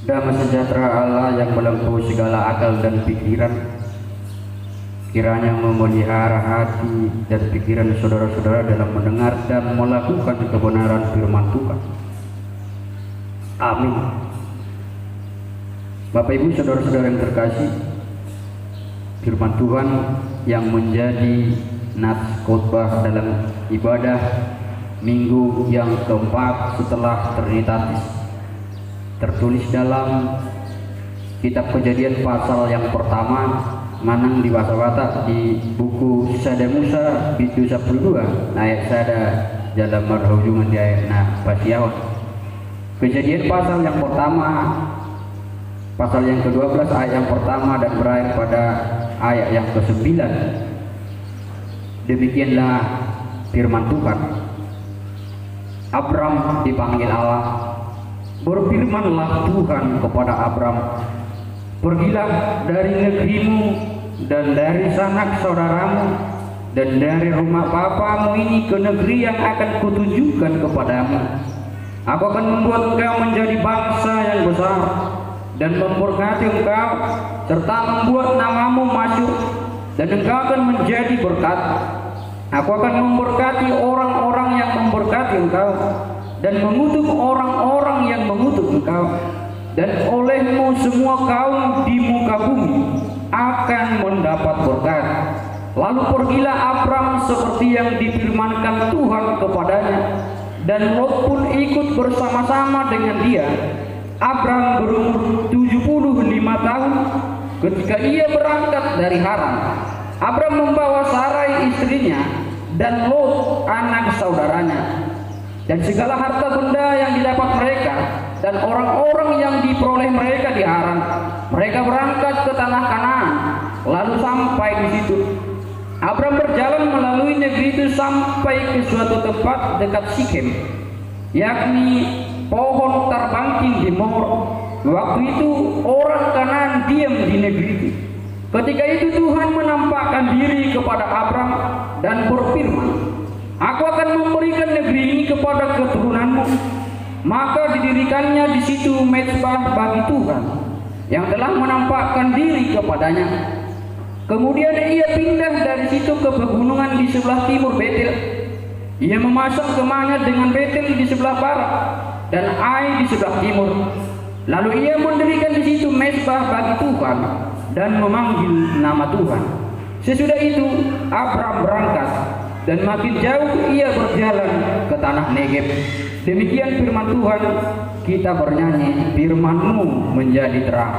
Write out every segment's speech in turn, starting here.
Damai sejahtera Allah yang melampaui segala akal dan pikiran, kiranya memelihara hati dan pikiran saudara-saudara dalam mendengar dan melakukan kebenaran firman Tuhan. Amin. Bapak Ibu saudara-saudara yang terkasih, firman Tuhan yang menjadi nats khotbah dalam ibadah minggu yang keempat setelah Trinitatis tertulis dalam kitab Kejadian pasal yang pertama, manang di bahasa Batak di buku Sada Musa bitu 12 ayat sada dalam marhujungan di ayat pasiawan. Kejadian pasal yang pertama, pasal yang ke-12 ayat yang pertama dan berakhir pada ayat yang ke-9. Demikianlah firman Tuhan. Abram dipanggil Allah. Berfirmanlah Tuhan kepada Abram, pergilah dari negerimu dan dari sanak saudaramu dan dari rumah bapamu ini ke negeri yang akan kutunjukkan kepadamu. Aku akan membuat engkau menjadi bangsa yang besar dan memberkati engkau serta membuat namamu masyhur, dan engkau akan menjadi berkat. Aku akan memberkati orang-orang yang memberkati engkau dan mengutuk orang-orang yang mengutuk engkau, dan olehmu semua kaum di muka bumi akan mendapat berkat. Lalu pergilah Abram seperti yang difirmankan Tuhan kepadanya, dan Lot pun ikut bersama-sama dengan dia. Abram berumur 75 tahun ketika ia berangkat dari Haran. Abram membawa Sarai istrinya dan Lot anak saudaranya, dan segala harta benda yang didapat mereka dan orang-orang yang diperoleh mereka di Haran. Mereka berangkat ke tanah Kanaan, lalu sampai di situ. Abram berjalan melalui negeri itu sampai ke suatu tempat dekat Sikem, yakni pohon tarbangking di More. Waktu itu orang Kanaan diam di negeri itu. Ketika itu Tuhan menampakkan diri kepada Abram dan berfirman, aku akan memberikan negeri ini kepada keturunanmu. Maka didirikannya di situ mezbah bagi Tuhan yang telah menampakkan diri kepadanya. Kemudian ia pindah dari situ ke pegunungan di sebelah timur Betel. Ia memasang kemahnya dengan Betel di sebelah barat dan Ai di sebelah timur. Lalu ia mendirikan di situ mezbah bagi Tuhan dan memanggil nama Tuhan. Sesudah itu Abram berangkat, dan makin jauh ia berjalan ke tanah Negeb. Demikian firman Tuhan. Kita bernyanyi, firman-Mu menjadi terang.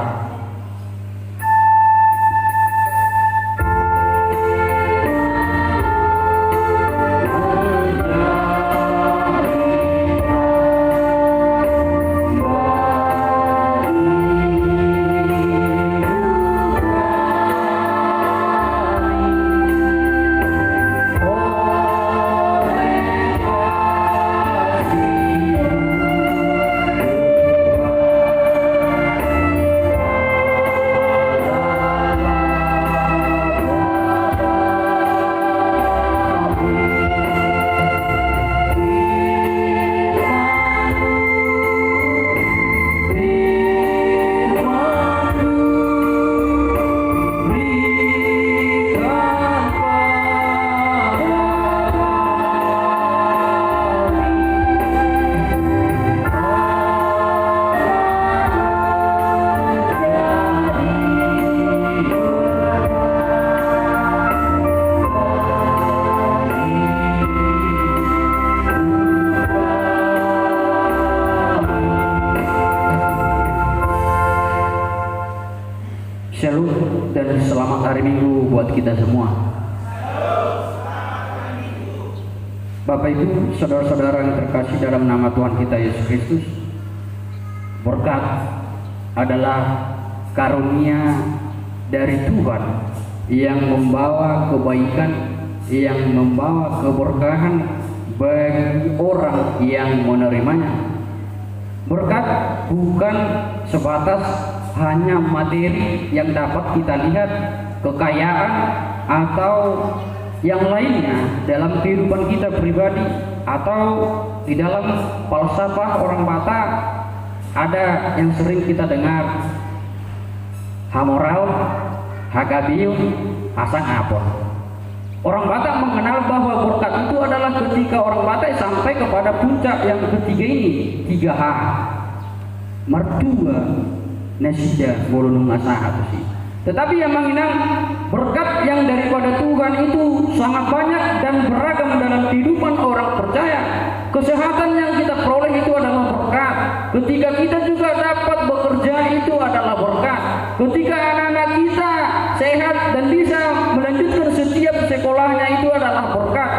Shalom dan selamat hari Minggu buat kita semua. Bapak Ibu, saudara-saudara yang terkasih dalam nama Tuhan kita Yesus Kristus, berkat adalah karunia dari Tuhan yang membawa kebaikan, yang membawa keberkahan bagi orang yang menerimanya. Berkat bukan sebatas hanya materi yang dapat kita lihat, kekayaan atau yang lainnya dalam kehidupan kita pribadi atau di dalam falsafah orang Batak Ada yang sering kita dengar, Hamoraun, Hagabiun, Asang Apon. Orang Batak mengenal bahwa berkat itu adalah ketika orang Batak sampai kepada puncak yang ketiga ini, 3H. Mertua, Nasida, Golonung Asaha sih. Tetapi yang menginang berkat yang daripada Tuhan itu sangat banyak dan beragam dalam kehidupan orang percaya. Kesehatan yang kita peroleh itu adalah berkat. Ketika kita juga dapat bekerja itu adalah berkat. Ketika anak-anak kita sehat dan bisa melanjutkan setiap sekolahnya itu adalah berkat.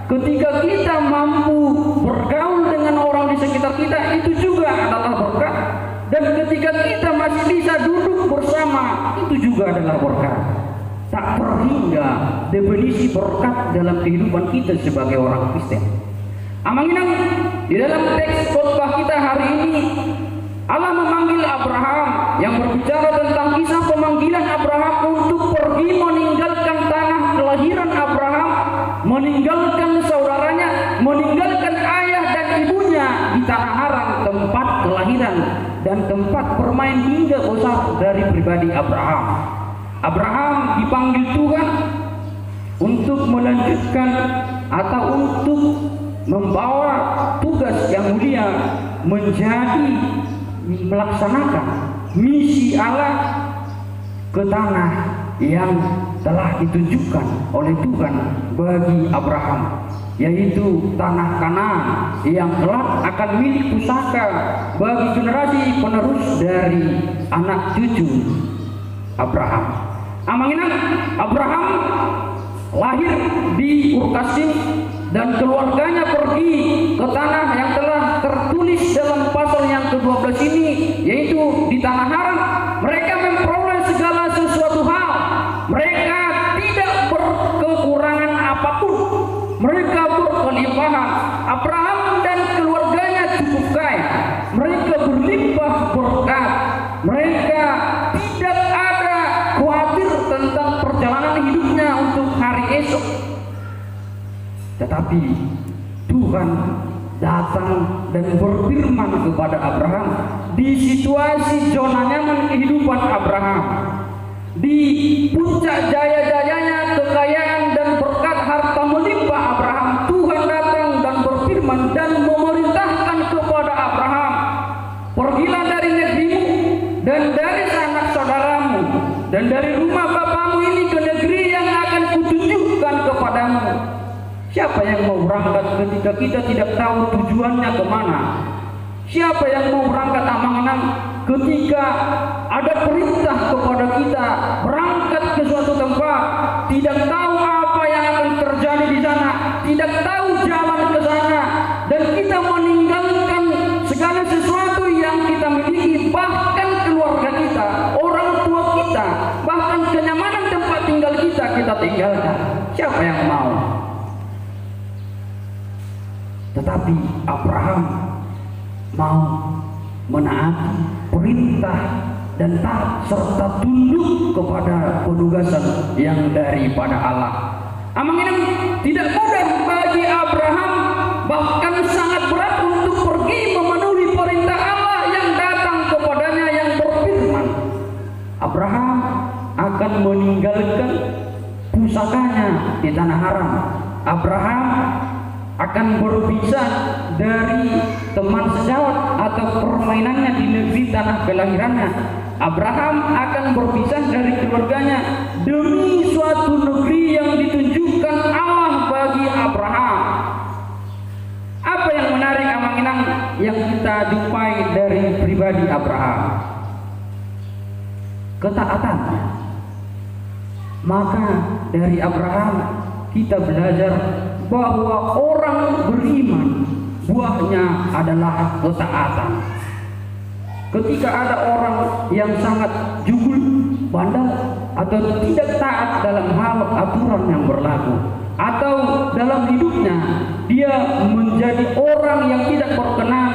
Ketika kita mampu bergaul dengan orang di sekitar kita itu juga adalah berkat. Dan ketika kita masih bisa duduk bersama itu juga adalah berkat. Tak terhingga definisi berkat dalam kehidupan kita sebagai orang Kristen. Amanginang di dalam teks khotbah kita hari ini Allah memanggil Abraham yang berbicara tentang kisah pemanggilan Abraham untuk pergi meninggalkan tanah kelahiran Abraham, meninggalkan saudaranya, meninggalkan ayah dan ibunya di tanah Haran, tempat kelahiran dan tempat bermain hingga besar dari pribadi Abraham. Abraham dipanggil Tuhan untuk melanjutkan atau untuk membawa tugas yang mulia, menjadi melaksanakan misi Allah ke tanah yang telah ditunjukkan oleh Tuhan bagi Abraham, yaitu tanah Kanaan yang kelak akan milik pusaka bagi generasi penerus dari anak cucu Abraham. Amanginang Abraham lahir di Ur-Kasdim dan keluarganya pergi ke tanah yang telah tertulis dalam pasal yang ke-12 ini, yaitu di tanah Haran. Mereka memperoleh segala sesuatu hal. Mereka tidak berkekurangan apapun. Mereka berkelimpahan. Abraham dan keluarganya cukup kaya. Mereka berlimpah berkat. Mereka tidak ada khawatir tentang perjalanan hidupnya untuk hari esok. Tetapi Tuhan datang dan berfirman kepada Abraham di situasi zona nyaman kehidupan Abraham, di puncak jaya-jayanya kekayaan dan berkat harta melimpah Abraham. Tuhan datang dan berfirman dan memerintahkan kepada Abraham, pergilah dari negerimu dan dari sanak saudaramu dan dari rumah bapamu ini ke negeri yang akan kutunjukkan kepadamu. Siapa yang mau berangkat ketika kita tidak tahu tujuannya kemana? Siapa yang mau berangkat amangan ketika ada perintah kepada kita berangkat ke suatu tempat, tidak tahu apa yang akan terjadi di sana, tidak tahu jalan ke sana, dan kita meninggalkan segala sesuatu yang kita miliki, bahkan keluarga kita, orang tua kita, bahkan kenyamanan tempat tinggal kita tinggalkan. Siapa yang mau? Tetapi Abraham mau menaati perintah dan taat serta tunduk kepada penugasan yang daripada Allah. Amanginang tidak mudah bagi Abraham, bahkan sangat berat untuk pergi memenuhi perintah Allah yang datang kepadanya yang berfirman, Abraham akan meninggalkan pusakanya di tanah Haran. Abraham akan berpisah dari teman sejawat atau permainannya di negeri tanah kelahirannya. Abraham akan berpisah dari keluarganya demi suatu negeri yang ditunjukkan Allah bagi Abraham. Apa yang menarik amanginang yang kita jumpai dari pribadi Abraham? Ketaatannya. Maka dari Abraham kita belajar bahwa orang beriman buahnya adalah ketaatan. Ketika ada orang yang sangat jujur, bandel, atau tidak taat dalam hal aturan yang berlaku, atau dalam hidupnya dia menjadi orang yang tidak berkenan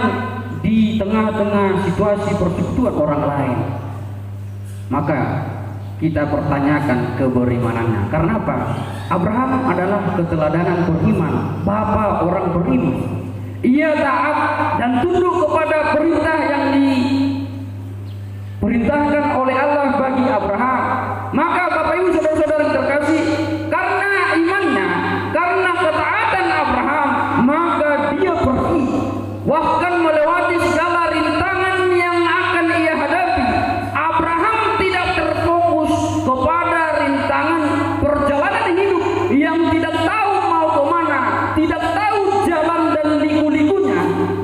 di tengah-tengah situasi persekutuan orang lain, maka kita pertanyakan keberimanannya. Karena apa? Abraham adalah keteladanan beriman, bapa orang beriman. Ia taat dan tunduk kepada perintah yang diperintahkan oleh Allah bagi Abraham. Maka Bapak Ibu saudara-saudara yang terkasih, karena imannya, karena ketaatan Abraham, maka dia pergi bahkan melewati segala rintangan yang akan ia hadapi. Abraham tidak terfokus kepada rintangan perjalanan hidup yang tidak tahu mau kemana, tidak tahu jalan dan liku-likunya,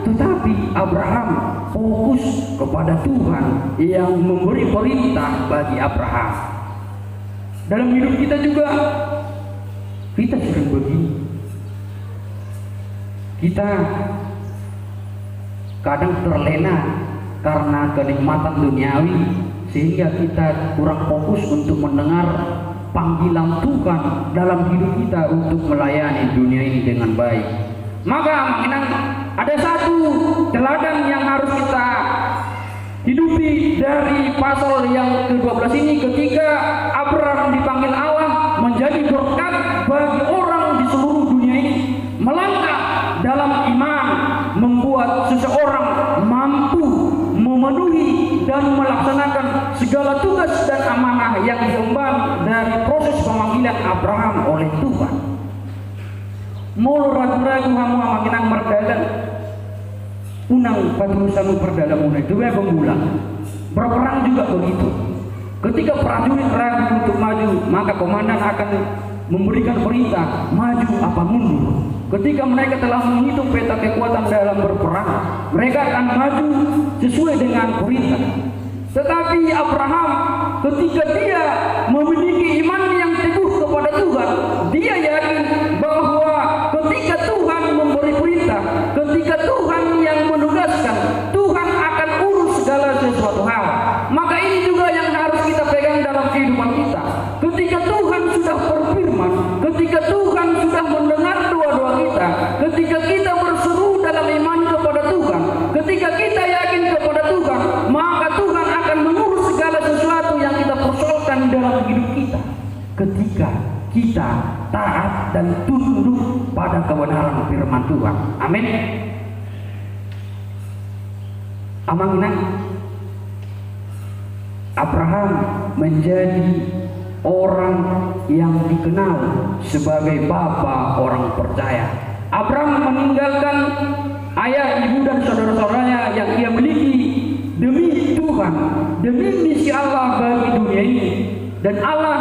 tetapi Abraham fokus kepada Tuhan yang memberi perintah bagi Abraham. Dalam hidup kita juga kita sering begini. Kita kadang terlena karena kenikmatan duniawi sehingga kita kurang fokus untuk mendengar panggilan Tuhan dalam hidup kita untuk melayani dunia ini dengan baik. Maka ada satu teladan yang harus kita hidupi dari pasal yang ke-12 ini, ketika Abraham dipanggil Allah menjadi berkat bagi orang di seluruh dunia ini. Melangkah dalam iman membuat seseorang mampu memenuhi dan melaksanakan segala tugas dan amanah yang diemban dari proses pemanggilan Abraham oleh Tuhan. Mau ragu-ragu kamu amakinang merdadan unang padurusanmu perdalam unang itu pemula. Berperang juga begitu. Ketika prajurit ragu untuk maju, maka komandan akan memberikan perintah maju apa mundur. Ketika mereka telah menghitung peta kekuatan dalam berperang, mereka akan maju sesuai dengan perintah. Tetapi Abraham, ketika dia memiliki iman yang teguh kepada Tuhan, dia yakin bahwa ketika Tuhan memberi perintah, ketika Tuhan yang menugaskan, Tuhan akan urus segala sesuatu hal. Maka ini juga yang harus kita pegang dalam kehidupan kita. Ketika Tuhan sudah berfirman, ketika Tuhan sudah mendengar doa-doa kita, ketika kita berseru dalam iman kepada Tuhan, ketika kita yakin kepada Tuhan, maka Tuhan akan mengurus segala sesuatu yang kita persoalkan dalam hidup kita. Ketika kita taat dan tunduk pada kebenaran firman Tuhan. Amin. Amanginang, Abraham menjadi orang yang dikenal sebagai bapa orang percaya. Abraham meninggalkan ayah, ibu dan saudara-saudaranya yang ia miliki demi Tuhan, demi misi Allah bagi dunia ini. Dan Allah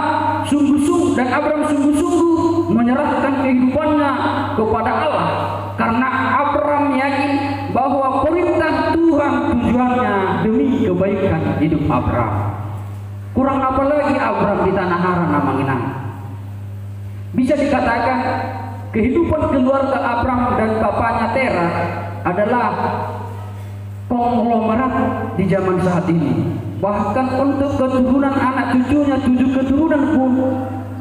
sungguh-sungguh, dan Abraham sungguh-sungguh menyerahkan kehidupannya kepada Allah, karena Abraham yakin bahwa perintah Tuhan tujuannya demi kebaikan hidup Abraham. Kurang apa lagi Abraham di tanah Haran Amanginang. Bisa dikatakan kehidupan keluarga Abraham dan bapaknya Terah adalah konglomerat di zaman saat ini. Bahkan untuk keturunan anak cucunya, 7 keturunan pun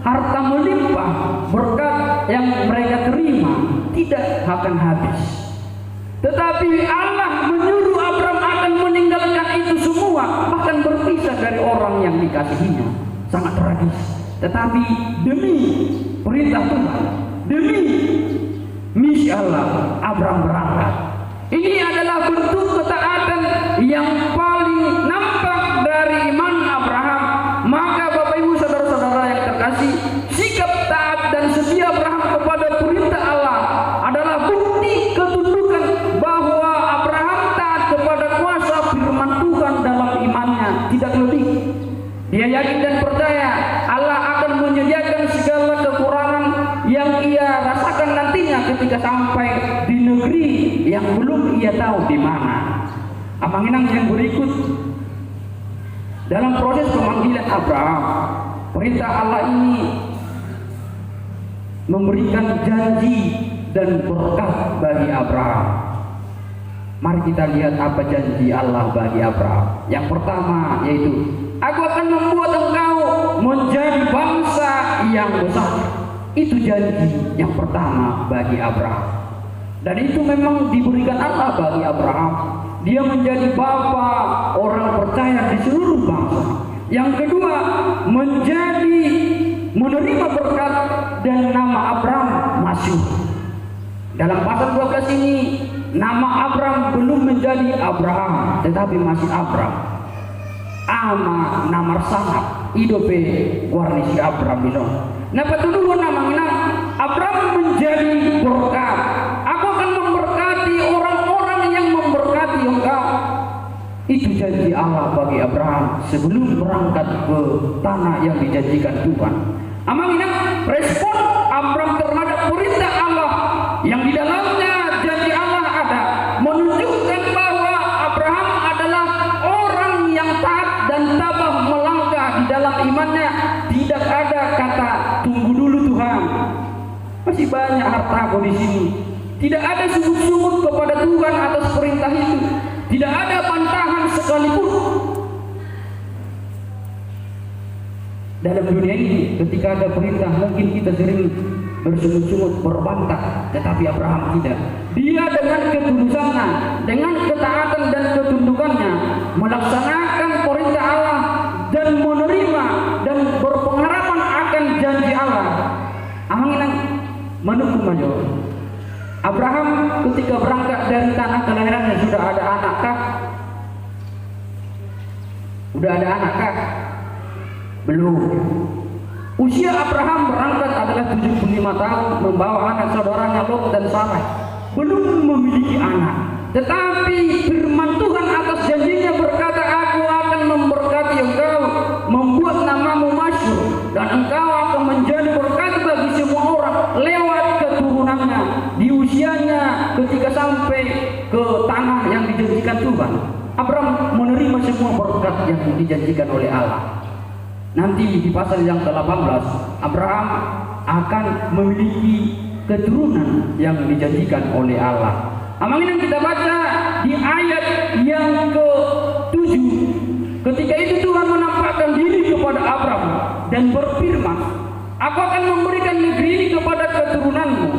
harta melimpah, berkat yang mereka terima tidak akan habis. Tetapi Allah menyuruh Abraham akan meninggalkan itu semua, bahkan berpisah dari orang yang dikasihinya. Sangat tragis. Tetapi demi perintah Tuhan, demi misi Allah, Abraham berangkat. Ini adalah bentuk ketaatan yang paling nampak dari iman Abraham. Maka Bapak Ibu saudara-saudara yang terkasih, sikap taat dan setia Abraham kepada perintah Allah adalah bukti ketundukan bahwa Abraham taat kepada kuasa firman Tuhan dalam imannya, tidak lebih. Dia yakin dan percaya Allah akan menyediakan segala kekurangan yang ia rasakan nantinya ketika sampai di negeri yang belum ia tahu di mana. Amanginang yang berikut, dalam proses pemanggilan Abraham, perintah Allah ini memberikan janji dan berkat bagi Abraham. Mari kita lihat apa janji Allah bagi Abraham. Yang pertama yaitu, aku akan membuat engkau menjadi bangsa yang besar. Itu janji yang pertama bagi Abraham. Dan itu memang diberikan Allah bagi Abraham. Dia menjadi bapa orang percaya di seluruh bangsa. Yang kedua, menerima berkat dan nama Abraham masyhur. Dalam pasal 12 ini, nama Abraham belum menjadi Abraham, tetapi masih Abraham. ama namar sangat hidupe warni si Abram itu. Nah petunjuk namanya Abram menjadi berkat. Aku akan memberkati orang-orang yang memberkati engkau. Itu janji Allah bagi Abraham sebelum berangkat ke tanah yang dijanjikan Tuhan. Amangina respon Abraham terhadap perintah Allah yang di dalamnya janji Allah ada, menunjukkan bahwa Abraham adalah orang yang taat dan tabah melangkah di dalam imannya. Tidak ada kata tunggu dulu Tuhan, masih banyak hartaku di sini. Tidak ada sungguh-sungguh kepada Tuhan atas perintah itu. Tidak ada bantahan sekalipun. Dalam dunia ini ketika ada perintah mungkin kita sering bersungut-sungut berbantah, tetapi Abraham tidak. Dia dengan ketulusannya, dengan ketaatan dan ketundukannya melaksanakan perintah Allah dan menerima dan berpengharapan akan janji Allah. Amanginan menunggu maju. Abraham ketika berangkat dari tanah kelahirannya sudah ada anakkah? Udah ada anakkah? Belum. Usia Abraham berangkat adalah 75 tahun, membawa anak saudaranya Lot dan Sarah. Belum memiliki anak. Tetapi firman Tuhan atas janjinya berkata, aku akan memberkati engkau, membuat namamu masyhur, dan engkau akan menjadi berkat bagi semua orang lewat keturunannya. Di usianya ketika sampai ke tanah yang dijanjikan Tuhan, Abraham menerima semua berkat yang dijanjikan oleh Allah. Nanti di pasal yang ke-18 Abraham akan memiliki keturunan yang dijanjikan oleh Allah. Amangan kita baca di ayat yang ke-7. Ketika itu Tuhan menampakkan diri kepada Abraham dan berfirman, aku akan memberikan negeri ini kepada keturunanmu.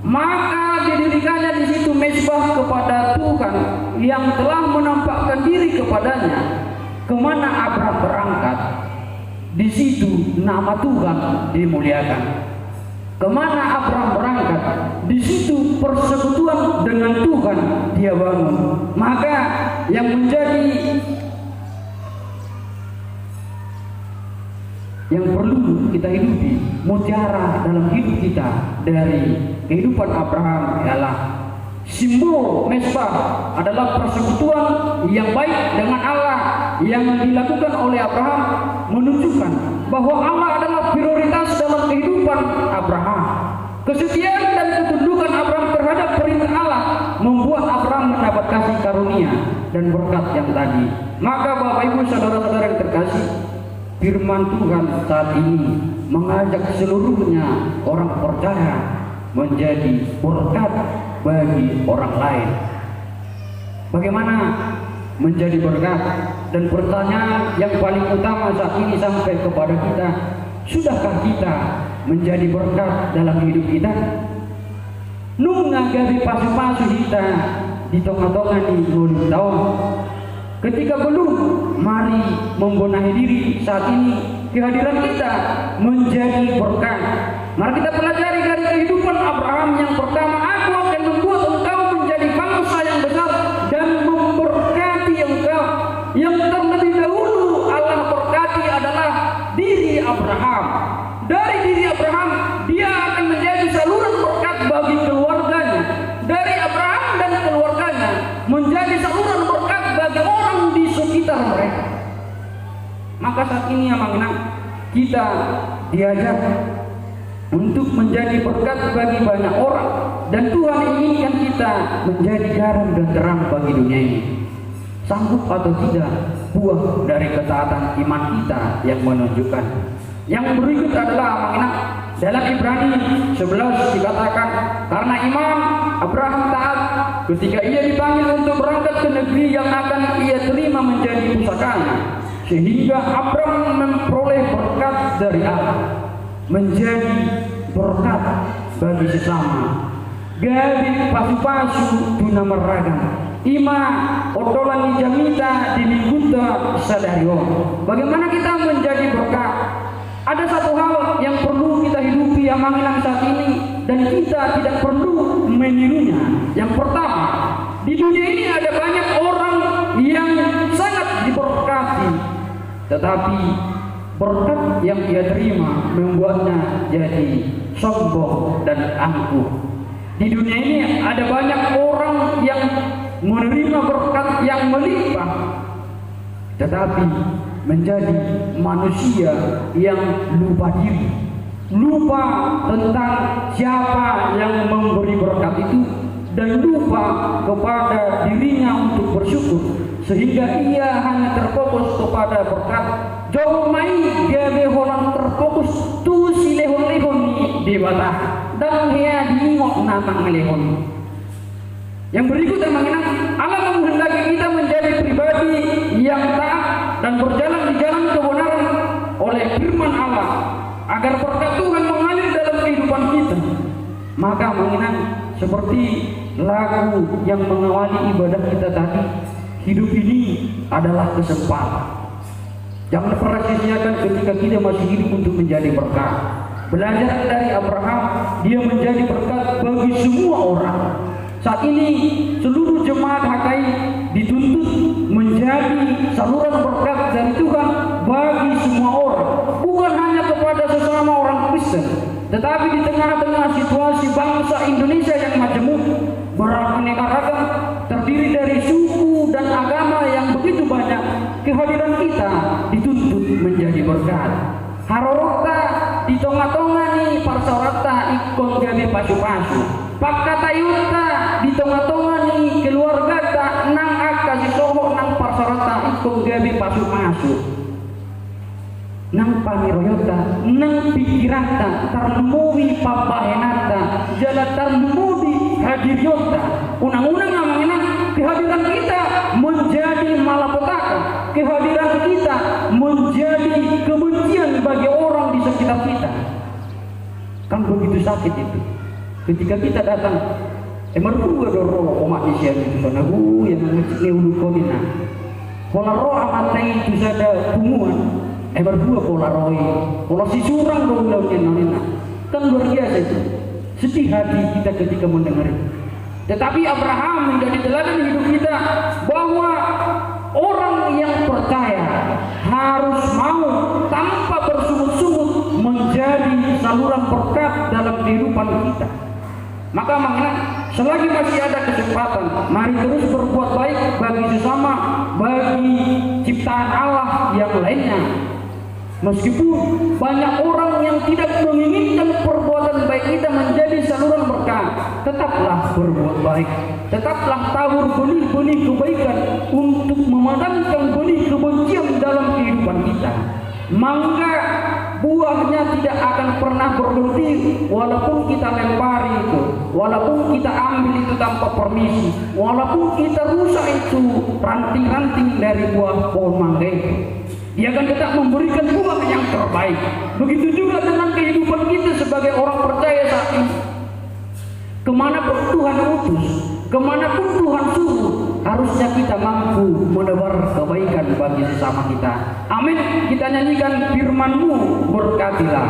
Maka didirikannya di situ mezbah kepada Tuhan yang telah menampakkan diri kepadanya. Kemana Abraham berangkat, di situ nama Tuhan dimuliakan. Kemana Abraham berangkat, di situ persekutuan dengan Tuhan dia bangun. Maka yang perlu kita hidupi, mutiara dalam hidup kita dari kehidupan Abraham ialah simbol mezbah adalah persekutuan yang baik dengan Allah yang dilakukan oleh Abraham, menunjukkan bahwa Allah adalah prioritas dalam kehidupan Abraham. Kesetiaan dan ketundukan Abraham terhadap perintah Allah membuat Abraham mendapat kasih karunia dan berkat yang tadi. Maka Bapak Ibu saudara-saudara yang terkasih, firman Tuhan saat ini mengajak seluruhnya orang percaya menjadi berkat bagi orang lain. Bagaimana menjadi berkat? Dan pertanyaan yang paling utama saat ini sampai kepada kita, sudahkah kita menjadi berkat dalam hidup kita? Nunga gabi pasu-pasu kita di tengah-tengah di 20 tahun. Ketika belum, mari membenahi diri saat ini. Kehadiran kita menjadi berkat. Mari kita pelajari dari kehidupan Abraham yang pertama, aku akan membuat engkau menjadi bangsa yang besar dan memberkati engkau. Yang terlebih dahulu Allah berkati adalah diri Abraham. Dari diri Abraham, dia akan menjadi saluran berkat bagi keluarganya. Dari Abraham dan keluarganya menjadi saluran berkat bagi orang di sekitar mereka. Maka saat ini kita diajak untuk menjadi berkat bagi banyak orang, dan Tuhan inginkan kita menjadi garam dan terang bagi dunia ini. Sanggup atau tidak buah dari ketaatan iman kita yang menunjukkan. Yang berikut adalah dalam Ibrani 11 dikatakan, karena iman Abraham taat ketika ia dipanggil untuk berangkat ke negeri yang akan ia terima menjadi pusakanya, sehingga Abraham memperoleh berkat dari Allah, menjadi berkat bagi sesama. Gabi pasu-pasu tuna meragam, ima otolan jamita di mingguta sadario. Bagaimana kita menjadi berkat? Ada satu hal yang perlu kita hidupi yang saat ini, dan kita tidak perlu menirunya. Yang pertama, di dunia ini ada banyak orang yang sangat diberkati, tetapi berkat yang ia terima membuatnya jadi sombong dan angkuh. Di dunia ini ada banyak orang yang menerima berkat yang melimpah, tetapi menjadi manusia yang lupa diri, lupa tentang siapa yang memberi berkat itu, dan lupa kepada dirinya untuk bersyukur, sehingga ia hanya terfokus kepada berkat. Jauh mai gawe holang terfokus tu si lehon-lehon di batah dan ia diingok nama ngelehon. Yang berikutnya mengenai Allah menghendaki kita menjadi pribadi yang taat dan berjalan di jalan kebenaran oleh firman Allah, agar berkat Tuhan mengalir dalam kehidupan kita. Maka mengenai seperti lagu yang mengawali ibadah kita tadi, hidup ini adalah kesempatan. Jangan pernah sia-siakan ketika kita masih hidup untuk menjadi berkat. Belajar dari Abraham, dia menjadi berkat bagi semua orang. Saat ini seluruh jemaat HKI dituntut menjadi saluran berkat dari Tuhan bagi semua orang, bukan hanya kepada sesama orang Kristen, tetapi di tengah-tengah situasi bangsa Indonesia yang majemuk, beraneka ragam, terdiri dari suku dan agama yang begitu banyak, kehadiran kita dituntut menjadi berkat. Harorota di tengah-tengah nih parsorata ikon gawe pasu-pasu. Pakatayuta di tengah-tengah nih keluarga tak nang kasih soho nang parsorota ikon gawe pasu-pasu. Nang pamiroyota nang pikirata tarnumuwi pabahenata jala tarnumudi hadiryota. Unang-unang namanya kehadiran kita menjadi malapetaka, kehadiran kita menjadi kebencian bagi orang di sekitar kita. Kan begitu sakit itu ketika kita datang merua doro umat di sini itu sana yang ngecik neulukonina pola roh amantai itu sada punguan merua pola roh pola si surang dong nina kan luar biasa itu. Sedih hati kita ketika mendengar itu. Tetapi Abraham menjadi teladan hidup kita bahwa orang yang percaya harus mau tanpa bersungut-sungut menjadi saluran berkat dalam kehidupan kita. Maka makna selagi masih ada kesempatan, mari terus berbuat baik bagi sesama, bagi ciptaan Allah yang lainnya. Meskipun banyak orang yang tidak menginginkan perbuatan baik kita menjadi saluran berkat, tetaplah berbuat baik, tetaplah tabur benih-benih kebaikan untuk memadamkan benih kebencian dalam kehidupan kita. Mangga buahnya tidak akan pernah berhenti walaupun kita lempari itu, walaupun kita ambil itu tanpa permisi, walaupun kita rusak itu ranting-ranting dari buah pohon mangga itu. Dia akan tetap memberikan buah yang terbaik. Begitu juga dengan kehidupan kita sebagai orang percaya saat ini. Kemanapun Tuhan utus, kemanapun Tuhan suruh, harusnya kita mampu menebar kebaikan bagi sesama kita. Amin. Kita nyanyikan firman-Mu, berkatilah.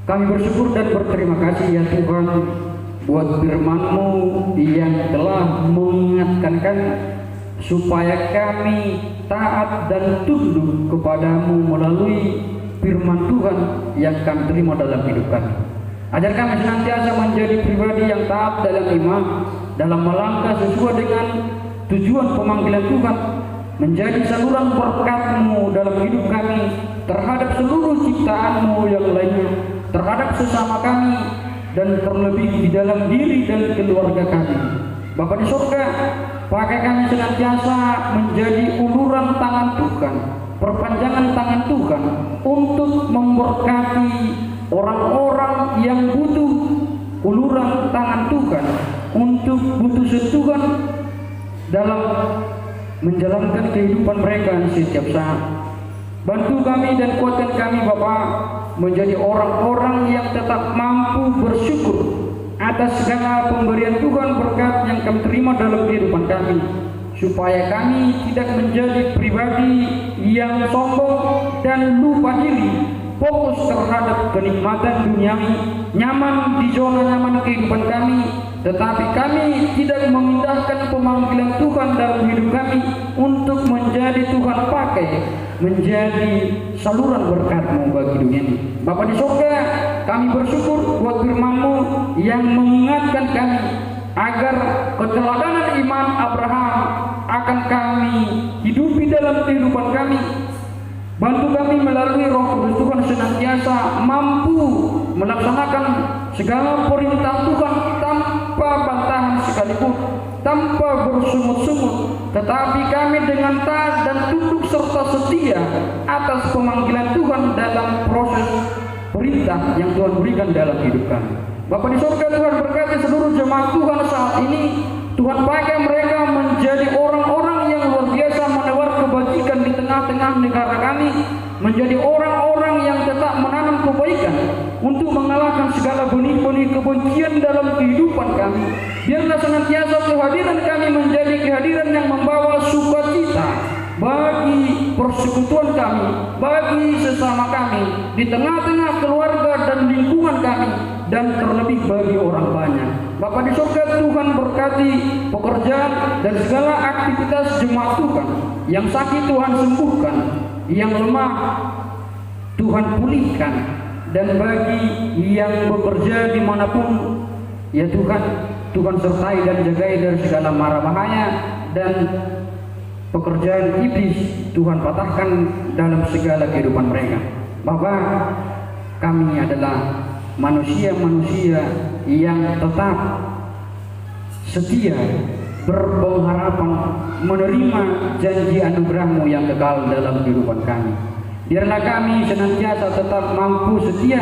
Kami bersyukur dan berterima kasih ya Tuhan buat firman-Mu yang telah mengingatkan supaya kami taat dan tunduk kepadamu melalui firman Tuhan yang kami terima dalam hidup kami. Ajar kami senantiasa menjadi pribadi yang taat dalam iman, dalam melangkah sesuai dengan tujuan pemanggilan Tuhan, menjadi saluran berkat-Mu dalam hidup kami terhadap seluruh ciptaan-Mu yang lainnya, terhadap sesama kami, dan terlebih di dalam diri dan keluarga kami. Bapa di surga, pakai kami senantiasa menjadi uluran tangan Tuhan, perpanjangan tangan Tuhan untuk memberkati orang-orang yang butuh uluran tangan Tuhan, untuk butuh sentuhan dalam menjalankan kehidupan mereka setiap saat. Bantu kami dan kuatkan kami Bapa menjadi orang-orang yang tetap mampu bersyukur atas segala pemberian Tuhan berkat yang kami terima dalam kehidupan kami, supaya kami tidak menjadi pribadi yang sombong dan lupa diri, fokus terhadap kenikmatan duniawi, nyaman di zona nyaman kehidupan kami, tetapi kami tidak memindahkan pemanggilan Tuhan dalam hidup kami untuk menjadi Tuhan pakai, menjadi saluran berkat-Mu bagi dunia ini. Bapa di surga, kami bersyukur buat firman-Mu yang mengingatkan kami agar keteladanan iman Abraham akan kami hidupi dalam kehidupan kami. Bantu kami melalui Roh Kudus Tuhan senantiasa mampu melaksanakan segala perintah Tuhan tanpa bantahan sekalipun, tanpa bersungut-sungut, tetapi kami dengan taat dan tunduk serta setia atas pemanggilan Tuhan dalam proses perintah yang Tuhan berikan dalam hidup kami. Bapa di surga, Tuhan berkati seluruh jemaat Tuhan saat ini. Tuhan pakai mereka menjadi orang-orang yang luar biasa menebar kebajikan di tengah-tengah negara kami, menjadi orang-orang yang tetap menanam kebaikan untuk mengalahkan segala benih-benih kebencian dalam kehidupan kami. Biarlah senantiasa kehadiran kami menjadi kehadiran yang membawa sukacita bagi persekutuan kami, bagi sesama kami, di tengah-tengah keluarga dan lingkungan kami, dan terlebih bagi orang banyak. Bapa di surga, Tuhan berkati pekerjaan dan segala aktivitas jemaat Tuhan. Yang sakit Tuhan sembuhkan, yang lemah Tuhan pulihkan, dan bagi yang bekerja dimanapun, ya Tuhan, Tuhan sertai dan jagai dari segala mara bahaya dan pekerjaan iblis Tuhan patahkan dalam segala kehidupan mereka. Bapa, kami adalah manusia-manusia yang tetap setia, berpengharapan menerima janji anugerah-Mu yang kekal dalam kehidupan kami. Biarlah kami senantiasa tetap mampu setia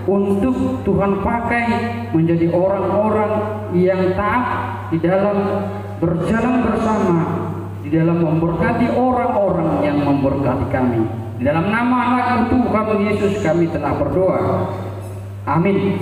untuk Tuhan pakai menjadi orang-orang yang taat di dalam berjalan bersama, di dalam memberkati orang-orang yang memberkati kami. Di dalam nama anak Tuhan Yesus kami telah berdoa. Amin.